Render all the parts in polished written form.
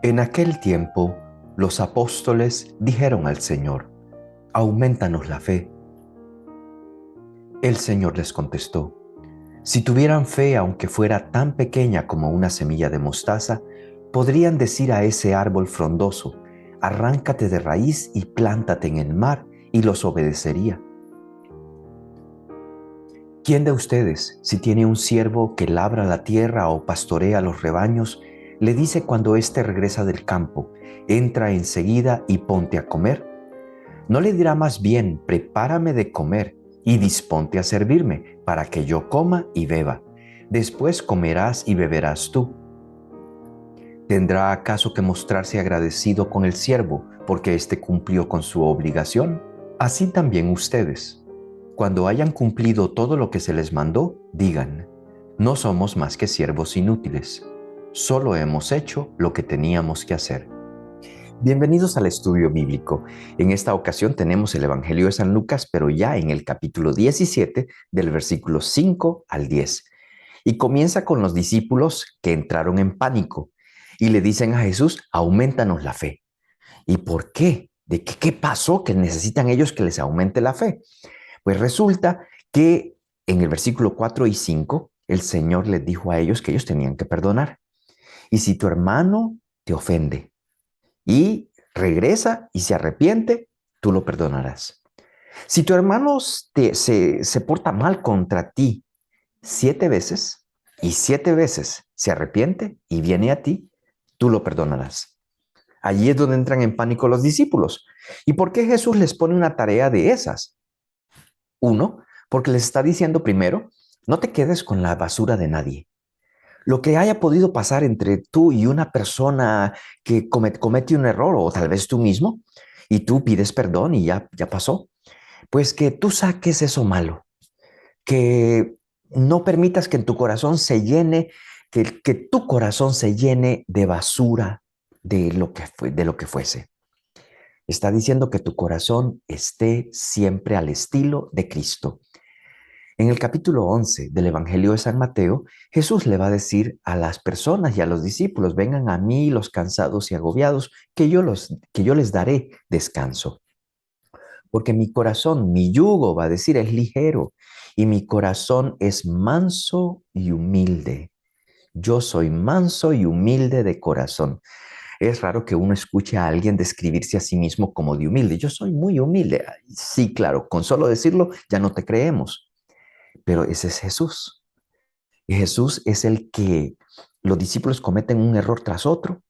En aquel tiempo, los apóstoles dijeron al Señor: «Aumentanos la fe». El Señor les contestó: «Si tuvieran fe, aunque fuera tan pequeña como una semilla de mostaza, podrían decir a ese árbol frondoso: arráncate de raíz y plántate en el mar, y los obedecería». ¿Quién de ustedes, si tiene un siervo que labra la tierra o pastorea los rebaños, le dice cuando éste regresa del campo: entra enseguida y ponte a comer? ¿No le dirá más bien: prepárame de comer y disponte a servirme, para que yo coma y beba? Después comerás y beberás tú. ¿Tendrá acaso que mostrarse agradecido con el siervo porque éste cumplió con su obligación? Así también ustedes, cuando hayan cumplido todo lo que se les mandó, digan: no somos más que siervos inútiles, solo hemos hecho lo que teníamos que hacer. Bienvenidos al estudio bíblico. En esta ocasión tenemos el Evangelio de San Lucas, pero ya en el capítulo 17, del versículo 5 al 10. Y comienza con los discípulos que entraron en pánico y le dicen a Jesús: aumentanos la fe. ¿Y por qué? ¿Qué pasó que necesitan ellos que les aumente la fe? Pues resulta que en el versículo 4 y 5, el Señor les dijo a ellos que ellos tenían que perdonar. Y si tu hermano te ofende y regresa y se arrepiente, tú lo perdonarás. Si tu hermano se porta mal contra ti 7 veces y 7 veces se arrepiente y viene a ti, tú lo perdonarás. Allí es donde entran en pánico los discípulos. ¿Y por qué Jesús les pone una tarea de esas? Uno, porque les está diciendo primero: no te quedes con la basura de nadie. Lo que haya podido pasar entre tú y una persona que comete un error, o tal vez tú mismo, y tú pides perdón y ya pasó, pues que tú saques eso malo, que no permitas que en tu corazón se llene, que tu corazón se llene de basura de lo que fuese. Está diciendo que tu corazón esté siempre al estilo de Cristo. En el capítulo 11 del Evangelio de San Mateo, Jesús le va a decir a las personas y a los discípulos: vengan a mí los cansados y agobiados, que yo les daré descanso. Porque mi corazón, mi yugo, va a decir, es ligero, y mi corazón es manso y humilde. Yo soy manso y humilde de corazón. Es raro que uno escuche a alguien describirse a sí mismo como de humilde. Yo soy muy humilde. Sí, claro, con solo decirlo ya no te creemos. Pero ese es Jesús. Y Jesús es el que los discípulos cometen un error tras otro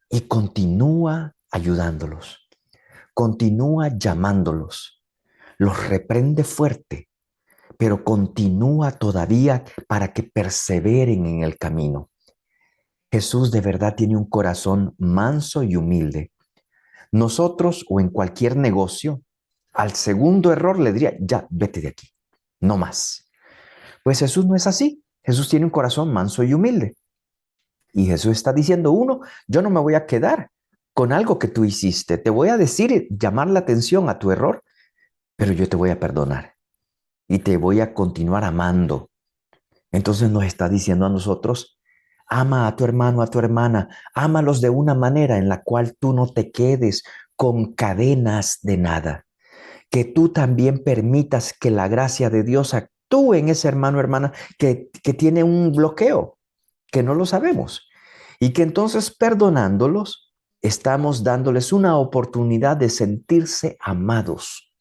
y continúa ayudándolos, continúa llamándolos, los reprende fuerte, pero continúa todavía para que perseveren en el camino. Jesús de verdad tiene un corazón manso y humilde. Nosotros, o en cualquier negocio, al segundo error le diría: ya, vete de aquí, no más. Pues Jesús no es así. Jesús tiene un corazón manso y humilde. Y Jesús está diciendo: uno, yo no me voy a quedar con algo que tú hiciste. Te voy a decir, llamar la atención a tu error, pero yo te voy a perdonar y te voy a continuar amando. Entonces nos está diciendo a nosotros: ama a tu hermano, a tu hermana, ámalos de una manera en la cual tú no te quedes con cadenas de nada. Que tú también permitas que la gracia de Dios actúe en ese hermano o hermana que tiene un bloqueo, que no lo sabemos. Y que entonces, perdonándolos, estamos dándoles una oportunidad de sentirse amados.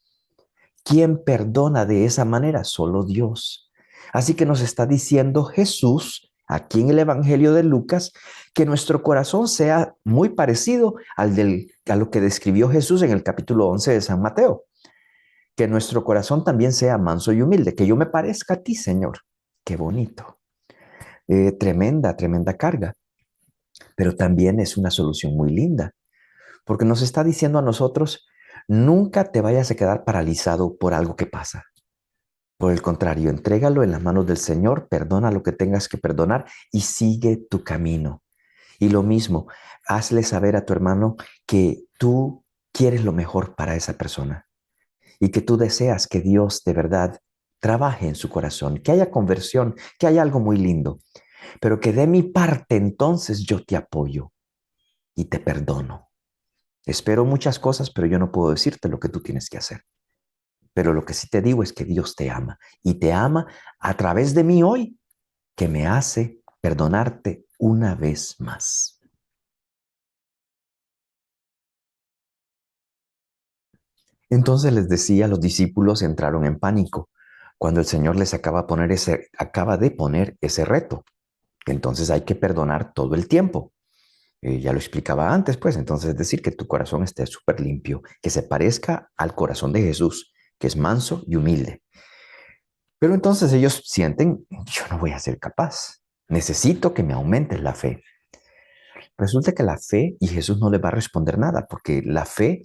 ¿Quién perdona de esa manera? Solo Dios. Así que nos está diciendo Jesús, aquí en el Evangelio de Lucas, que nuestro corazón sea muy parecido a lo que describió Jesús en el capítulo 11 de San Mateo. Que nuestro corazón también sea manso y humilde, que yo me parezca a ti, Señor. Qué bonito. Tremenda carga, pero también es una solución muy linda, porque nos está diciendo a nosotros: nunca te vayas a quedar paralizado por algo que pasa. Por el contrario, entrégalo en las manos del Señor, perdona lo que tengas que perdonar y sigue tu camino. Y lo mismo, hazle saber a tu hermano que tú quieres lo mejor para esa persona y que tú deseas que Dios de verdad trabaje en su corazón, que haya conversión, que haya algo muy lindo, pero que de mi parte entonces yo te apoyo. y te perdono. Espero muchas cosas, pero yo no puedo decirte lo que tú tienes que hacer. Pero lo que sí te digo es que Dios te ama y te ama a través de mí hoy, que me hace perdonarte una vez más. Entonces les decía, los discípulos entraron en pánico cuando el Señor les acaba de poner ese reto. Entonces hay que perdonar todo el tiempo. Ya lo explicaba antes, pues, entonces es decir, que tu corazón esté súper limpio, que se parezca al corazón de Jesús, que es manso y humilde. Pero entonces ellos sienten, yo no voy a ser capaz, necesito que me aumentes la fe. Resulta que la fe, y Jesús no le va a responder nada, porque la fe,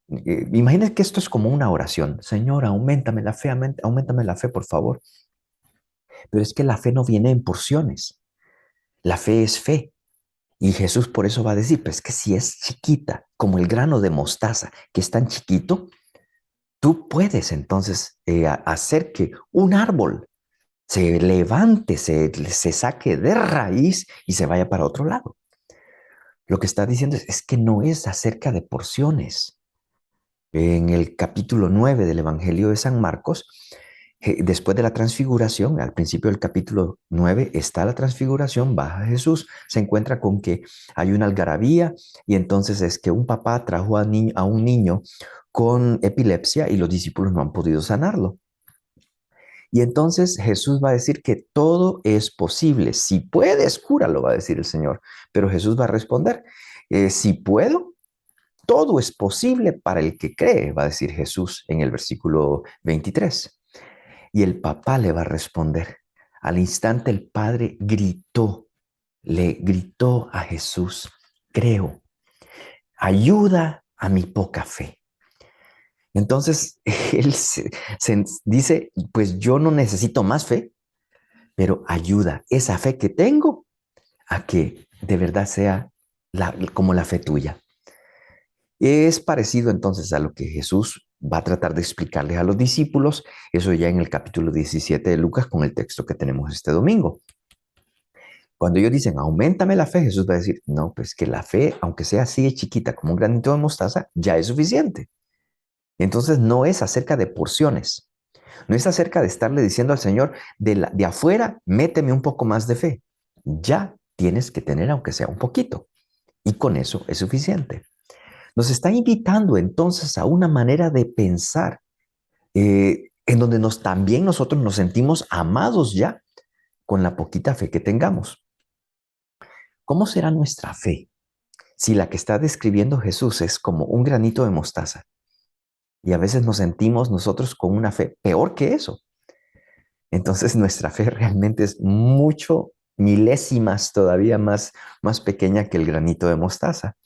imagínense que esto es como una oración, Señor, auméntame la fe, auméntame la fe, por favor. Pero es que la fe no viene en porciones, la fe es fe. Y Jesús por eso va a decir, pues que si es chiquita, como el grano de mostaza, que es tan chiquito, tú puedes entonces hacer que un árbol se levante, se saque de raíz y se vaya para otro lado. Lo que está diciendo es que no es acerca de porciones. En el capítulo 9 del Evangelio de San Marcos, después de la transfiguración, al principio del capítulo 9 está la transfiguración, baja Jesús, se encuentra con que hay una algarabía y entonces es que un papá trajo a un niño con epilepsia y los discípulos no han podido sanarlo. Y entonces Jesús va a decir que todo es posible. Si puedes, cúralo, va a decir el Señor. Pero Jesús va a responder, si puedo, todo es posible para el que cree, va a decir Jesús en el versículo 23. Y el papá le va a responder. Al instante el padre le gritó a Jesús, creo, ayuda a mi poca fe. Entonces él se dice, pues yo no necesito más fe, pero ayuda esa fe que tengo a que de verdad sea como la fe tuya. Es parecido entonces a lo que Jesús va a tratar de explicarles a los discípulos, eso ya en el capítulo 17 de Lucas con el texto que tenemos este domingo. Cuando ellos dicen, aumentame la fe, Jesús va a decir, no, pues que la fe, aunque sea así de chiquita como un granito de mostaza, ya es suficiente. Entonces no es acerca de porciones, no es acerca de estarle diciendo al Señor, de afuera, méteme un poco más de fe. Ya tienes que tener aunque sea un poquito. Y con eso es suficiente. Nos está invitando entonces a una manera de pensar en donde también nosotros nos sentimos amados ya con la poquita fe que tengamos. ¿Cómo será nuestra fe si la que está describiendo Jesús es como un granito de mostaza? Y a veces nos sentimos nosotros con una fe peor que eso. Entonces nuestra fe realmente es mucho, milésimas todavía más pequeña que el granito de mostaza.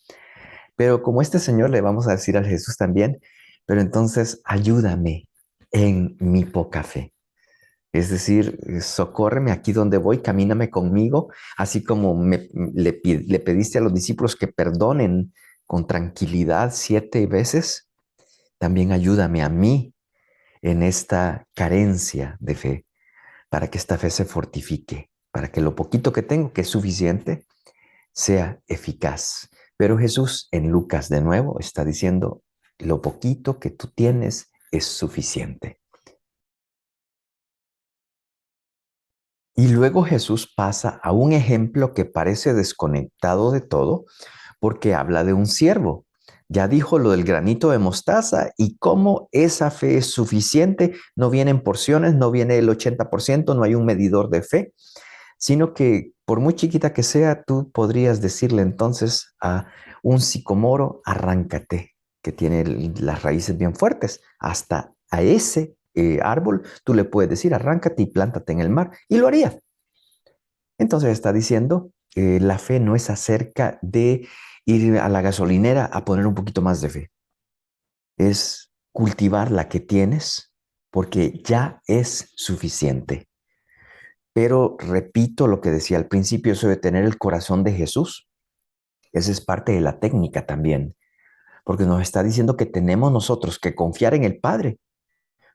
Pero como este Señor le vamos a decir a Jesús también, pero entonces ayúdame en mi poca fe. Es decir, socórreme aquí donde voy, camíname conmigo, así como le pediste a los discípulos que perdonen con tranquilidad 7 veces, también ayúdame a mí en esta carencia de fe, para que esta fe se fortifique, para que lo poquito que tengo, que es suficiente, sea eficaz. Pero Jesús en Lucas de nuevo está diciendo, lo poquito que tú tienes es suficiente. Y luego Jesús pasa a un ejemplo que parece desconectado de todo, porque habla de un siervo. Ya dijo lo del granito de mostaza y cómo esa fe es suficiente. No vienen porciones, no viene el 80%, no hay un medidor de fe, sino que por muy chiquita que sea, tú podrías decirle entonces a un sicomoro, arráncate, que tiene las raíces bien fuertes. Hasta a ese árbol tú le puedes decir, arráncate y plántate en el mar, y lo haría. Entonces está diciendo que la fe no es acerca de ir a la gasolinera a poner un poquito más de fe. Es cultivar la que tienes porque ya es suficiente. Pero repito lo que decía al principio, eso de tener el corazón de Jesús, esa es parte de la técnica también, porque nos está diciendo que tenemos nosotros que confiar en el Padre,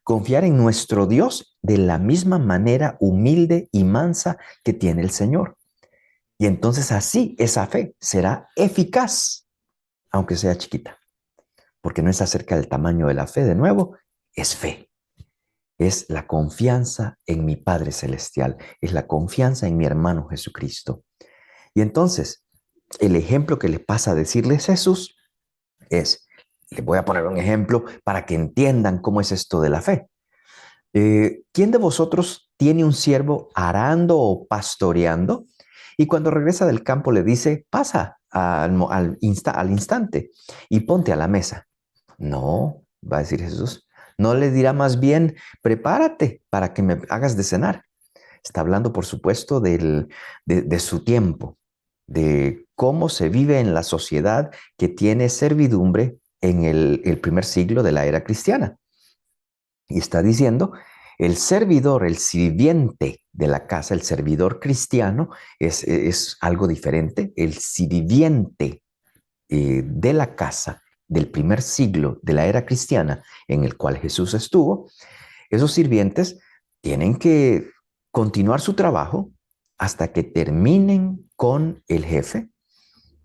confiar en nuestro Dios de la misma manera humilde y mansa que tiene el Señor. Y entonces así esa fe será eficaz, aunque sea chiquita, porque no es acerca del tamaño de la fe, de nuevo, es fe. Es la confianza en mi Padre Celestial, es la confianza en mi hermano Jesucristo. Y entonces, el ejemplo que le pasa a decirles Jesús es, les voy a poner un ejemplo para que entiendan cómo es esto de la fe. ¿Quién de vosotros tiene un siervo arando o pastoreando? Y cuando regresa del campo le dice, pasa al instante y ponte a la mesa. No, va a decir Jesús. No le dirá más bien, prepárate para que me hagas de cenar. Está hablando, por supuesto, de su tiempo, de cómo se vive en la sociedad que tiene servidumbre en el primer siglo de la era cristiana. Y está diciendo, el servidor, el sirviente de la casa, el servidor cristiano, es algo diferente. El sirviente de la casa del primer siglo de la era cristiana en el cual Jesús estuvo, esos sirvientes tienen que continuar su trabajo hasta que terminen con el jefe,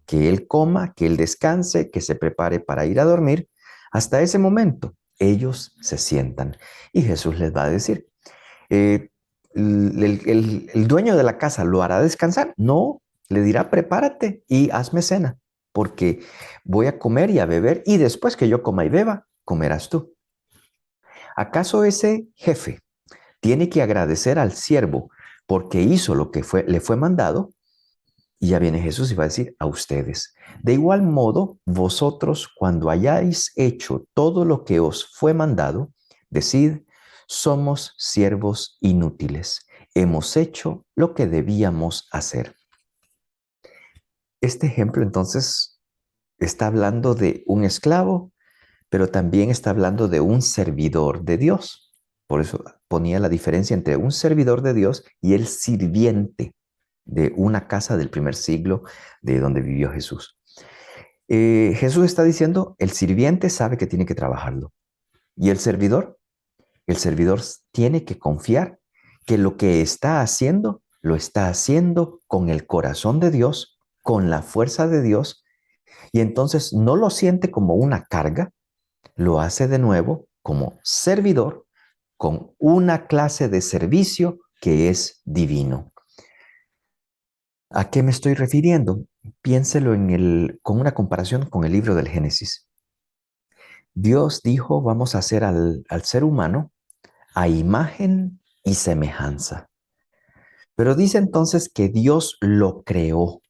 que él coma, que él descanse, que se prepare para ir a dormir. Hasta ese momento, ellos se sientan y Jesús les va a decir, eh, el dueño de la casa lo hará descansar. No, le dirá, prepárate y hazme cena, porque voy a comer y a beber y después que yo coma y beba, comerás tú. ¿Acaso ese jefe tiene que agradecer al siervo porque hizo lo que le fue mandado? Y ya viene Jesús y va a decir a ustedes, de igual modo, vosotros cuando hayáis hecho todo lo que os fue mandado, decid, somos siervos inútiles, hemos hecho lo que debíamos hacer. Este ejemplo entonces está hablando de un esclavo, pero también está hablando de un servidor de Dios. Por eso ponía la diferencia entre un servidor de Dios y el sirviente de una casa del primer siglo de donde vivió Jesús. Jesús está diciendo, el sirviente sabe que tiene que trabajarlo. ¿Y el servidor tiene que confiar que lo que está haciendo, lo está haciendo con el corazón de Dios, con la fuerza de Dios, y entonces no lo siente como una carga, lo hace de nuevo como servidor con una clase de servicio que es divino. ¿A qué me estoy refiriendo? Piénselo con una comparación con el libro del Génesis. Dios dijo, vamos a hacer al ser humano a imagen y semejanza. Pero dice entonces que Dios lo creó.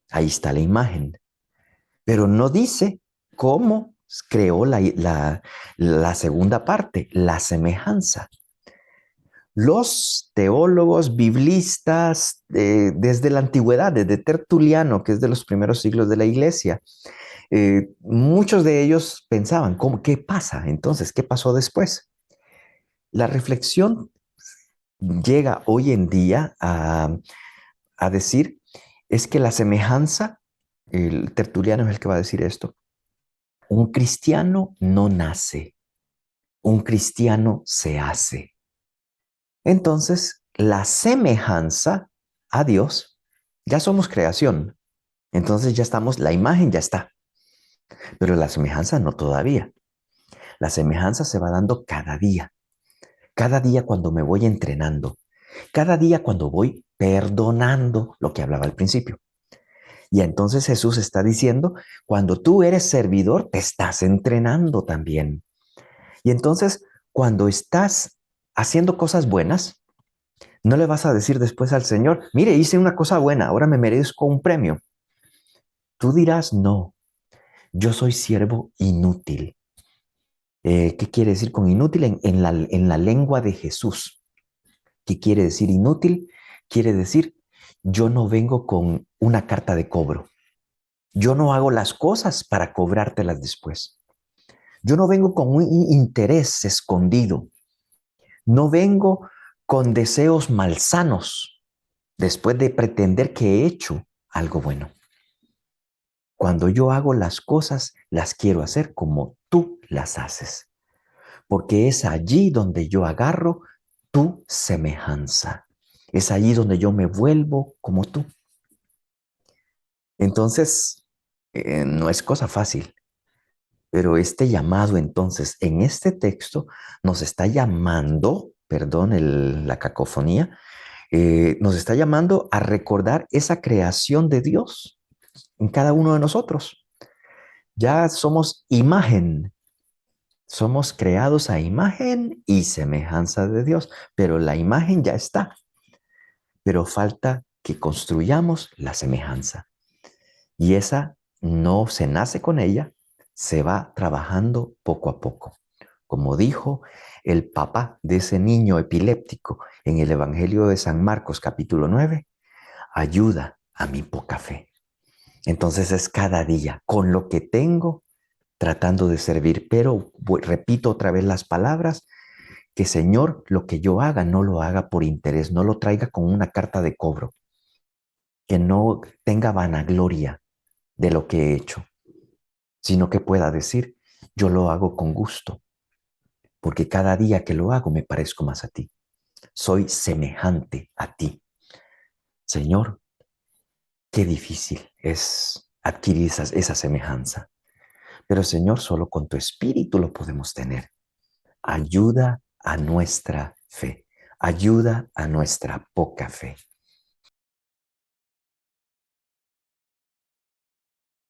Ahí está la imagen. Pero no dice cómo creó la segunda parte, la semejanza. Los teólogos biblistas desde la antigüedad, desde Tertuliano, que es de los primeros siglos de la iglesia, muchos de ellos pensaban, ¿qué pasa entonces? ¿Qué pasó después? La reflexión llega hoy en día a decir es que la semejanza, el Tertuliano es el que va a decir esto, un cristiano no nace, un cristiano se hace. Entonces, la semejanza a Dios, ya somos creación. Entonces ya estamos, la imagen ya está, pero la semejanza no todavía. La semejanza se va dando cada día cuando me voy entrenando, cada día cuando voy perdonando lo que hablaba al principio. Y entonces Jesús está diciendo, cuando tú eres servidor, te estás entrenando también. Y entonces, cuando estás haciendo cosas buenas, no le vas a decir después al Señor, mire, hice una cosa buena, ahora me merezco un premio. Tú dirás, no, yo soy siervo inútil. ¿Qué quiere decir con inútil? En la lengua de Jesús. ¿Qué quiere decir inútil? Quiere decir, yo no vengo con una carta de cobro. Yo no hago las cosas para cobrártelas después. Yo no vengo con un interés escondido. No vengo con deseos malsanos después de pretender que he hecho algo bueno. Cuando yo hago las cosas, las quiero hacer como tú las haces, porque es allí donde yo agarro tu semejanza. Es allí donde yo me vuelvo como tú. Entonces, no es cosa fácil, pero este llamado entonces en este texto nos está llamando, perdón la cacofonía, nos está llamando a recordar esa creación de Dios en cada uno de nosotros. Ya somos imagen, somos creados a imagen y semejanza de Dios, pero la imagen ya está, pero falta que construyamos la semejanza. Y esa no se nace con ella, se va trabajando poco a poco. Como dijo el papá de ese niño epiléptico en el Evangelio de San Marcos capítulo 9, ayuda a mi poca fe. Entonces es cada día, con lo que tengo, tratando de servir. Pero repito otra vez las palabras, que Señor, lo que yo haga, no lo haga por interés, no lo traiga con una carta de cobro, que no tenga vanagloria de lo que he hecho, sino que pueda decir, yo lo hago con gusto, porque cada día que lo hago me parezco más a ti. Soy semejante a ti. Señor, qué difícil es adquirir esa semejanza. Pero Señor, solo con tu espíritu lo podemos tener. Ayuda a nuestra fe. Ayuda a nuestra poca fe.